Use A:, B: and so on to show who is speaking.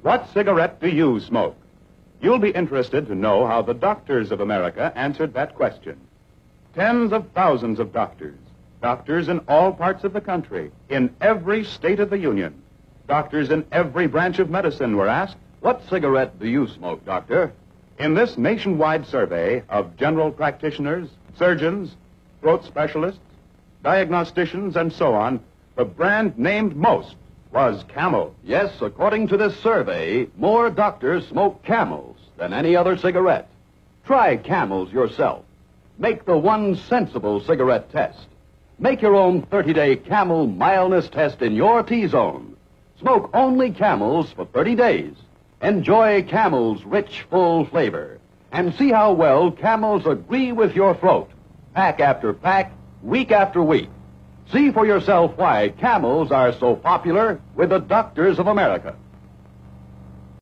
A: What cigarette do you smoke? You'll be interested to know how the doctors of America answered that question. Tens of thousands of doctors in all parts of the country, in every state of the Union. Doctors in every branch of medicine were asked,
B: "What cigarette do you smoke, doctor?"
A: in this nationwide survey of general practitioners, surgeons, throat specialists, diagnosticians, and so on, the brand named most was Camel.
B: Yes, according to this survey, more doctors smoke Camels than any other cigarette. Try Camels yourself. Make the one sensible cigarette test. Make your own 30-day Camel mildness test in your T-zone. Smoke only Camels for 30 days. Enjoy Camel's rich, full flavor. And see how well Camels agree with your throat. Pack after pack, week after week. See for yourself why Camels are so popular with the doctors of America.